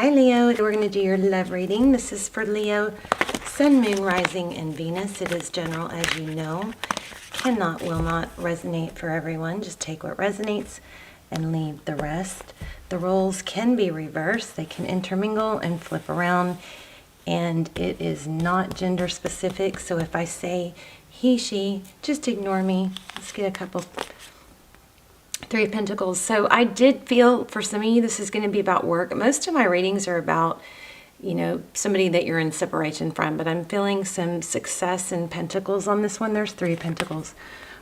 Hi Leo, we're going to do your love reading. This is for Leo, Sun, Moon, Rising, and Venus. It is general, as you know. Will not resonate for everyone. Just take what resonates and leave the rest. The roles can be reversed. They can intermingle and flip around. And it is not gender specific. So if I say he, she, just ignore me. Let's get a couple. Three of Pentacles. So I did feel for some of you this is going to be about work. Most of my readings are about, you know, somebody that you're in separation from, but I'm feeling some success in Pentacles on this one. There's Three of Pentacles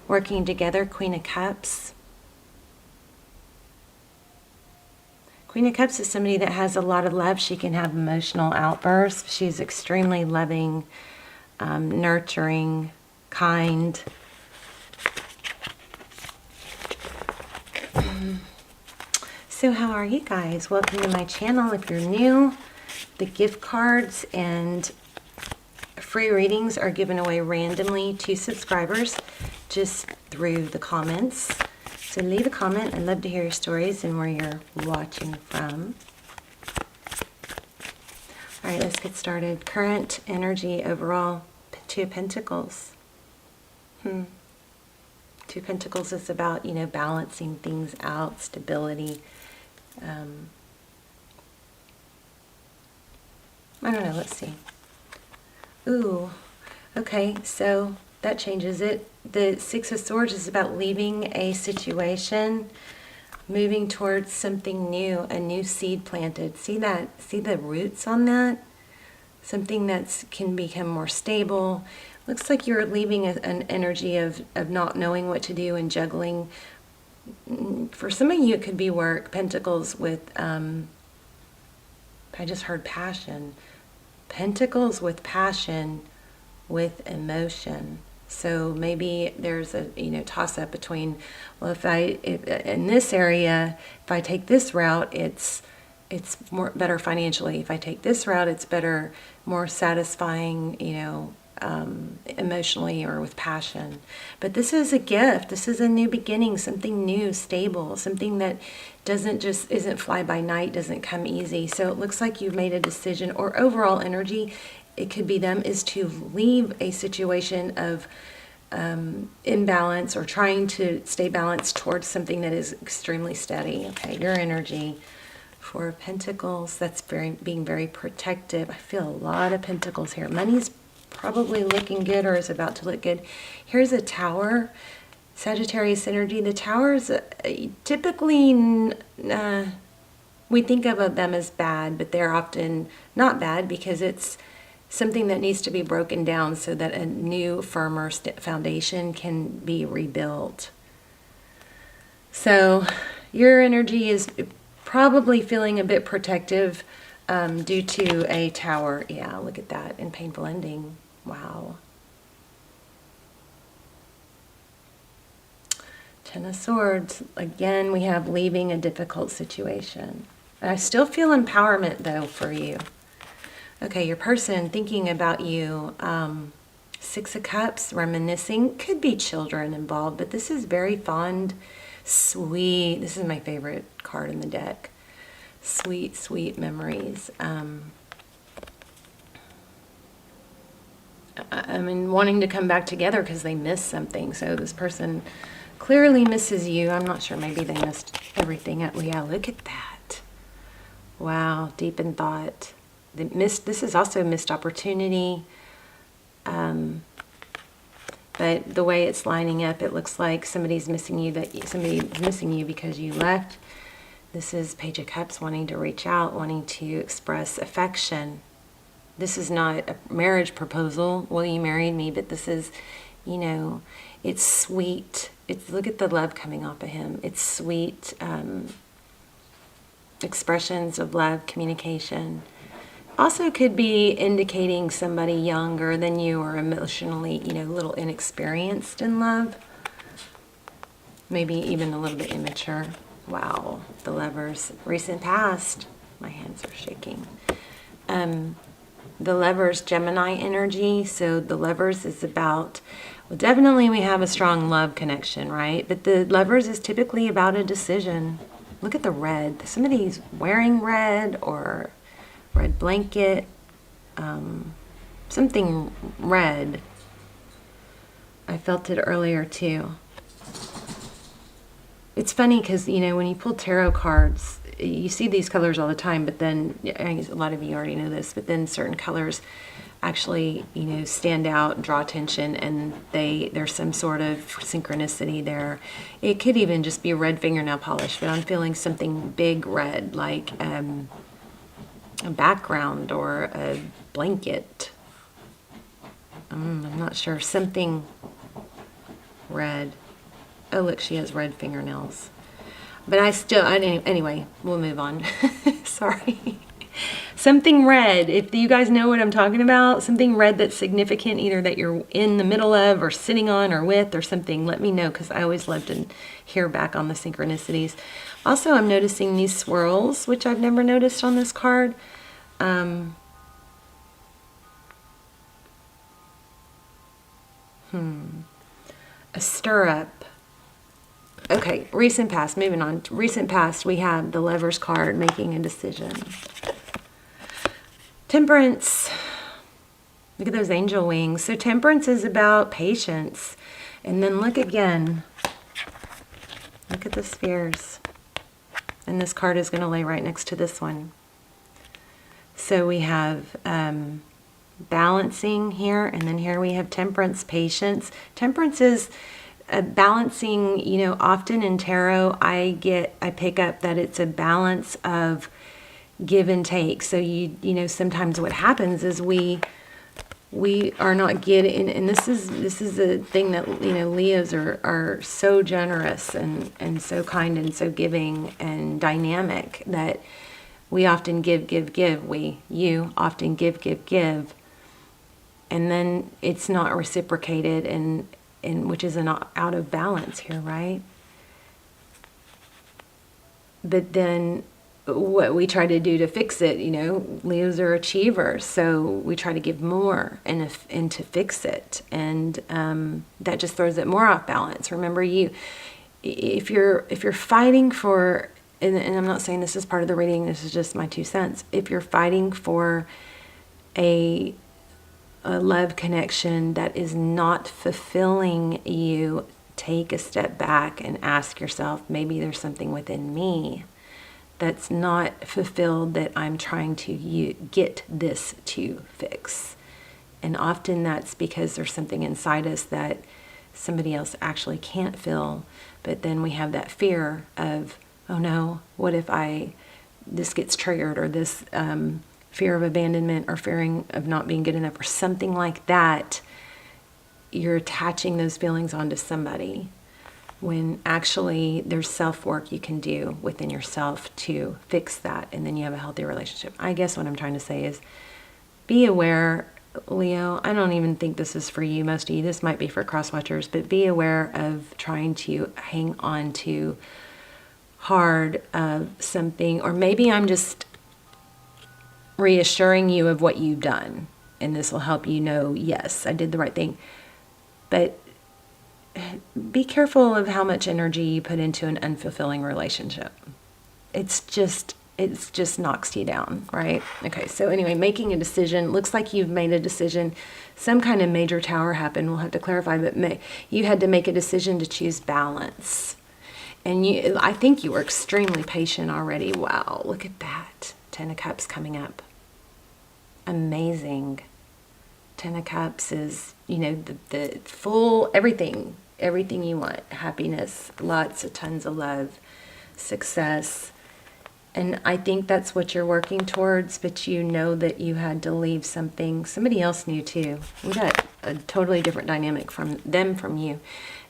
working together. Queen of Cups. Queen of Cups is somebody that has a lot of love. She can have emotional outbursts. She's extremely loving, nurturing, kind. So how are you guys? Welcome to my channel. If you're new, the gift cards and free readings are given away randomly to subscribers just through the comments. So leave a comment. I'd love to hear your stories and where you're watching from. All right, let's get started. Current energy overall, Two of Pentacles. Two of Pentacles is about, you know, balancing things out, stability. I don't know, let's see. Ooh, okay, so that changes it. The Six of Swords is about leaving a situation, moving towards something new, a new seed planted. See that? See the roots on that? Something that can become more stable. Looks like you're leaving an energy of not knowing what to do and juggling. For some of you, it could be work. Pentacles with, I just heard passion. Pentacles with passion, with emotion. So maybe there's a, you know, toss up between, well, if in this area, if I take this route, it's more better financially. If I take this route, it's better, more satisfying, you know, emotionally or with passion. But this is a gift. This is a new beginning, something new, stable, something that isn't fly by night, doesn't come easy. So it looks like you've made a decision, or overall energy, it could be them, is to leave a situation of imbalance or trying to stay balanced towards something that is extremely steady. Okay, your energy. Four of Pentacles, that's being very protective. I feel a lot of Pentacles here. Money's probably looking good or is about to look good. Here's a Tower, Sagittarius energy. The Towers, typically we think of them as bad, but they're often not bad because it's something that needs to be broken down so that a new, firmer foundation can be rebuilt. So your energy is probably feeling a bit protective due to a Tower. Yeah, look at that. And painful ending. Wow. Ten of Swords. Again, we have leaving a difficult situation. I still feel empowerment, though, for you. Okay, your person thinking about you. Six of Cups, reminiscing. Could be children involved, but this is very fond, sweet. This is my favorite card in the deck. Sweet, sweet memories. I mean, wanting to come back together because they missed something. So this person clearly misses you. I'm not sure. Maybe they missed everything. Yeah, look at that. Wow, deep in thought. This is also a missed opportunity. But the way it's lining up, it looks like somebody's missing you. Somebody's missing you because you left. This is Page of Cups, wanting to reach out, wanting to express affection. This is not a marriage proposal. Well, you married me, but this is, you know, it's sweet. Look at the love coming off of him. It's sweet expressions of love, communication. Also could be indicating somebody younger than you or emotionally, you know, a little inexperienced in love. Maybe even a little bit immature. Wow, the Lovers. Recent past. My hands are shaking. The Lovers, Gemini energy. So the Lovers is about, well, definitely we have a strong love connection, right? But the Lovers is typically about a decision. Look at the red. Somebody's wearing red or red blanket, something red. I felt it earlier too. It's funny because, you know, when you pull tarot cards, you see these colors all the time, but then, I guess a lot of you already know this, but then certain colors actually, you know, stand out, draw attention, and there's some sort of synchronicity there. It could even just be red fingernail polish, but I'm feeling something big red, like a background or a blanket. I'm not sure. Something red. Oh, look, she has red fingernails. But anyway, we'll move on. Sorry. Something red. If you guys know what I'm talking about, something red that's significant, either that you're in the middle of or sitting on or with or something, let me know, because I always love to hear back on the synchronicities. Also, I'm noticing these swirls, which I've never noticed on this card. A stirrup. Okay, recent past, moving on. Recent past, we have the Lover's card, making a decision. Temperance. Look at those angel wings. So temperance is about patience. And then look again. Look at the spheres. And this card is going to lay right next to this one. So we have balancing here, and then here we have temperance, patience. Temperance is balancing, you know, often in tarot, I pick up that it's a balance of give and take. So you know, sometimes what happens is we are not getting, and this is a thing that, you know, Leos are so generous and so kind and so giving and dynamic that we often give. You often give. And then it's not reciprocated, and which is an out of balance here, right? But then what we try to do to fix it, you know, Leos are achievers, so we try to give more and to fix it, and that just throws it more off balance. Remember, if you're fighting for, and I'm not saying this is part of the reading, this is just my 2 cents. If you're fighting for a love connection that is not fulfilling you, take a step back and ask yourself, maybe there's something within me that's not fulfilled that I'm trying to get this to fix. And often that's because there's something inside us that somebody else actually can't fill. But then we have that fear of, oh no, what if this gets triggered, or this fear of abandonment, or fearing of not being good enough, or something like that. You're attaching those feelings onto somebody, when actually there's self-work you can do within yourself to fix that, and then you have a healthy relationship. I guess what I'm trying to say is, be aware, Leo. I don't even think this is for you, most of you. This might be for cross-watchers, but be aware of trying to hang on to hard of something, or maybe I'm just reassuring you of what you've done, and this will help you know, yes, I did the right thing. But be careful of how much energy you put into an unfulfilling relationship. It's just knocks you down, right? Okay, so anyway, making a decision. Looks like you've made a decision. Some kind of major tower happened. We'll have to clarify, but you had to make a decision to choose balance. And I think you were extremely patient already. Wow, look at that. 10 of Cups coming up. Amazing. 10 of Cups is, you know, the full, everything you want. Happiness, tons of love, success. And I think that's what you're working towards, but you know that you had to leave something. Somebody else knew too. We got a totally different dynamic from you.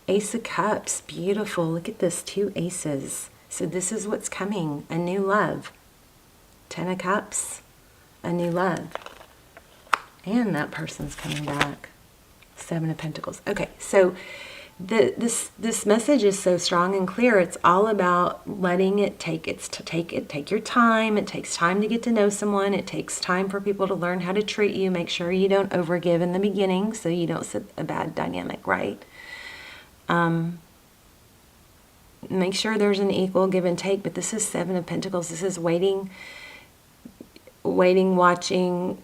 Ace of Cups, beautiful. Look at this, 2 aces. So this is what's coming, a new love. 10 of Cups, a new love. And that person's coming back. 7 of Pentacles. Okay, so this message is so strong and clear. It's all about letting it take your time. It takes time to get to know someone. It takes time for people to learn how to treat you. Make sure you don't overgive in the beginning so you don't set a bad dynamic, right? Make sure there's an equal give and take, but this is 7 of Pentacles. This is waiting waiting, watching,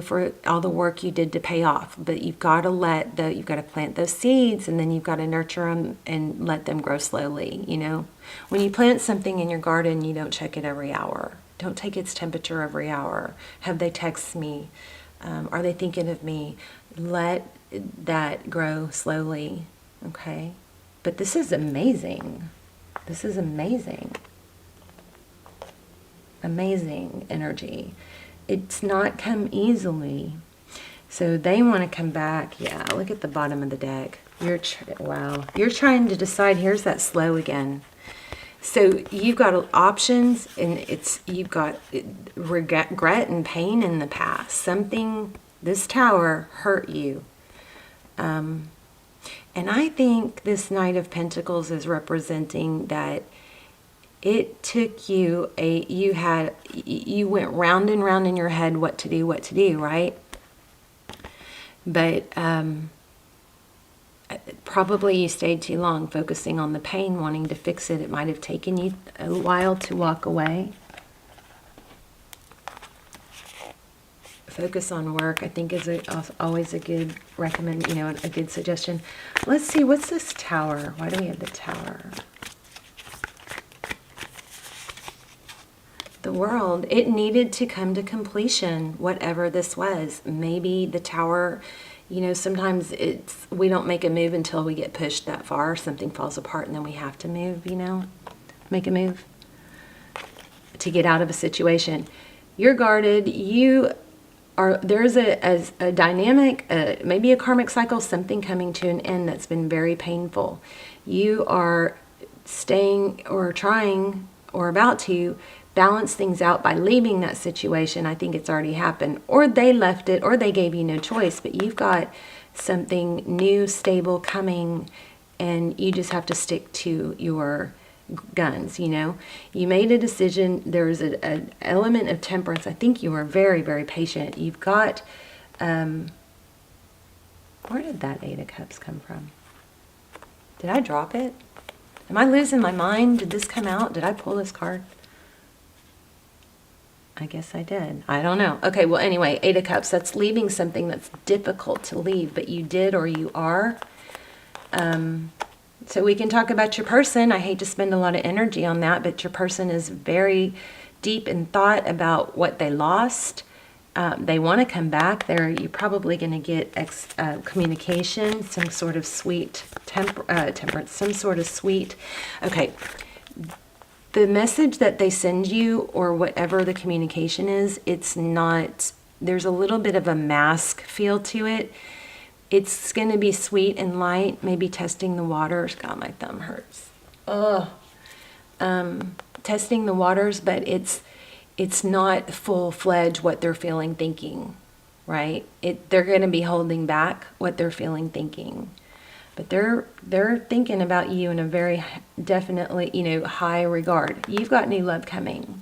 for all the work you did to pay off. But you've got to you've got to plant those seeds, and then you've got to nurture them and let them grow slowly. When you plant something in your garden, you don't check it every hour. Don't take its temperature every hour. Have they text me? Are they thinking of me? Let that grow slowly, okay? But this is amazing. This is amazing. Amazing energy. It's not come easily. So they want to come back. Yeah, look at the bottom of the deck. Wow. You're trying to decide. Here's that slow again. So you've got options, and you've got regret and pain in the past. This tower hurt you. And I think this Knight of Pentacles is representing that it took you you went round and round in your head what to do, right? But probably you stayed too long focusing on the pain, wanting to fix it. It might have taken you a while to walk away. Focus on work, I think, is always a good a good suggestion. Let's see, what's this tower? Why do we have the tower? The world, it needed to come to completion, whatever this was. Maybe the tower, sometimes we don't make a move until we get pushed that far. Something falls apart and then we have to move, make a move to get out of a situation. You're guarded. There's a dynamic, maybe a karmic cycle, something coming to an end that's been very painful. You are staying or trying or about to balance things out by leaving that situation. I think it's already happened, or they left it, or they gave you no choice, but you've got something new, stable coming, and you just have to stick to your guns. You made a decision. There's an element of temperance. I think you were very, very patient. You've got where did that Eight of Cups come from? Did I drop it? Am I losing my mind? Did this come out? Did I pull this card? I guess I did. I don't know. Okay, well, anyway, Eight of Cups, that's leaving something that's difficult to leave, but you did, or you are. So we can talk about your person. I hate to spend a lot of energy on that, but your person is very deep in thought about what they lost. They want to come back. You're probably going to get communication, some sort of sweet temperance, some sort of sweet. Okay. The message that they send you, or whatever the communication is, it's not, there's a little bit of a mask feel to it. It's going to be sweet and light, maybe testing the waters. God, my thumb hurts. Testing the waters, but it's not full-fledged what they're feeling, thinking, right? They're going to be holding back what they're feeling, thinking. But they're thinking about you in a very definitely, high regard. You've got new love coming.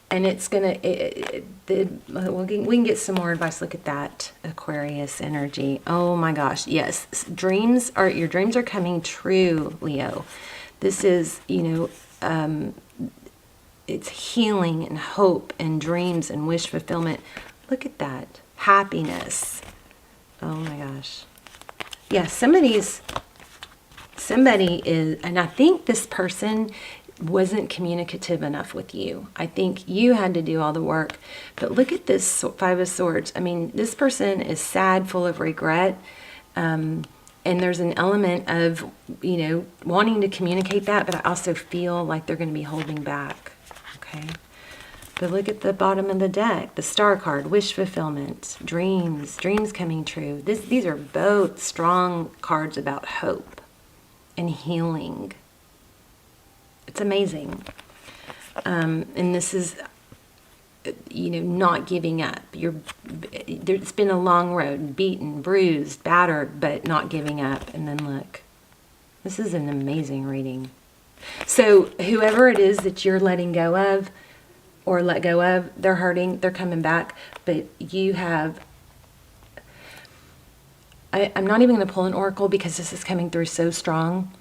And it's going to, we can get some more advice. Look at that Aquarius energy. Oh my gosh. Yes. Your dreams are coming true, Leo. This is, it's healing and hope and dreams and wish fulfillment. Look at that. Happiness. Oh my gosh. Yeah, somebody is, and I think this person wasn't communicative enough with you. I think you had to do all the work. But look at this Five of Swords. I mean, this person is sad, full of regret. And there's an element of, wanting to communicate that, but I also feel like they're going to be holding back. Okay. But look at the bottom of the deck, the Star card, wish fulfillment, dreams coming true. These are both strong cards about hope and healing. It's amazing. And this is, not giving up. It's been a long road, beaten, bruised, battered, but not giving up. And then look, this is an amazing reading. So whoever it is that you're letting go of, or let go of, they're hurting, they're coming back, but you have, I'm not even going to pull an oracle because this is coming through so strong.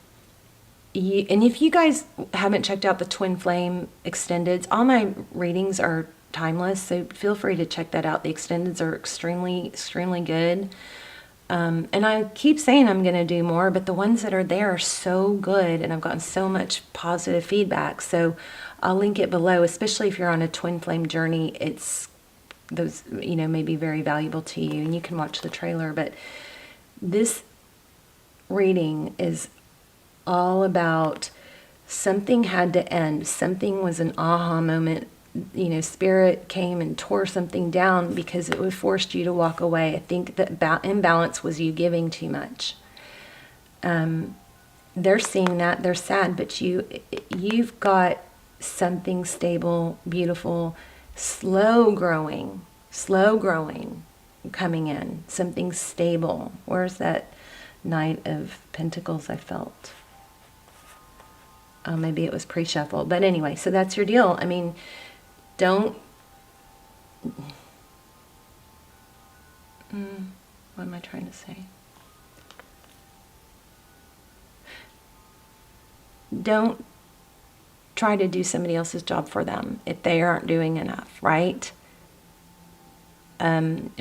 And if you guys haven't checked out the Twin Flame Extendeds, all my readings are timeless. So feel free to check that out. The extendeds are extremely, extremely good. And I keep saying I'm going to do more, but the ones that are there are so good, and I've gotten so much positive feedback. So I'll link it below, especially if you're on a twin flame journey. It's those, may be very valuable to you, and you can watch the trailer. But this reading is all about something had to end. Something was an aha moment. Spirit came and tore something down because it would forced you to walk away. I think that imbalance was you giving too much. They're seeing that, they're sad, but you've got something stable, beautiful, slow growing coming in. Something stable. Where's that Knight of Pentacles I felt? Oh, maybe it was pre-shuffle. But anyway, so that's your deal. I mean, what am I trying to say? Don't try to do somebody else's job for them if they aren't doing enough, right? Don't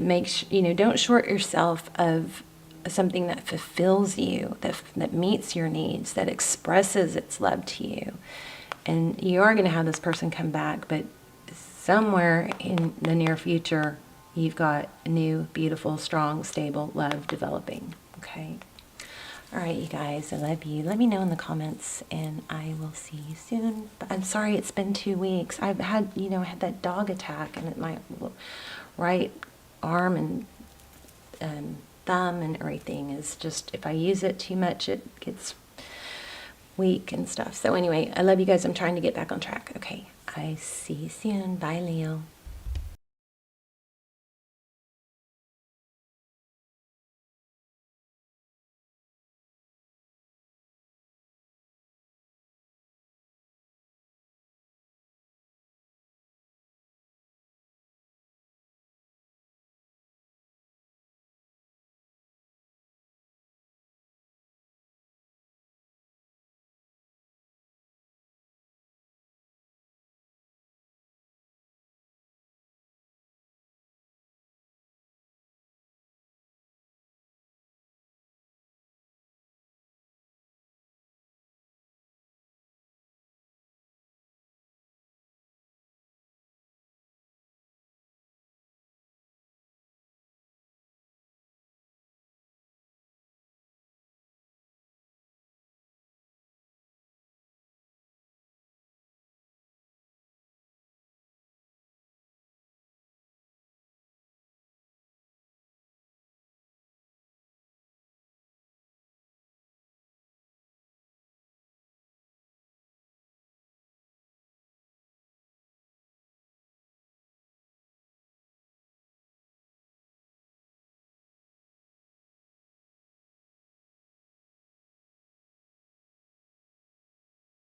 short yourself of something that fulfills you, that meets your needs, that expresses its love to you. And you are going to have this person come back, but somewhere in the near future, you've got a new, beautiful, strong, stable love developing. Okay? All right, you guys, I love you. Let me know in the comments, and I will see you soon. But I'm sorry it's been 2 weeks. I've had, I had that dog attack, and my right arm and thumb and everything is just, if I use it too much, it gets weak and stuff. So anyway, I love you guys. I'm trying to get back on track. Okay, I see you soon. Bye, Leo.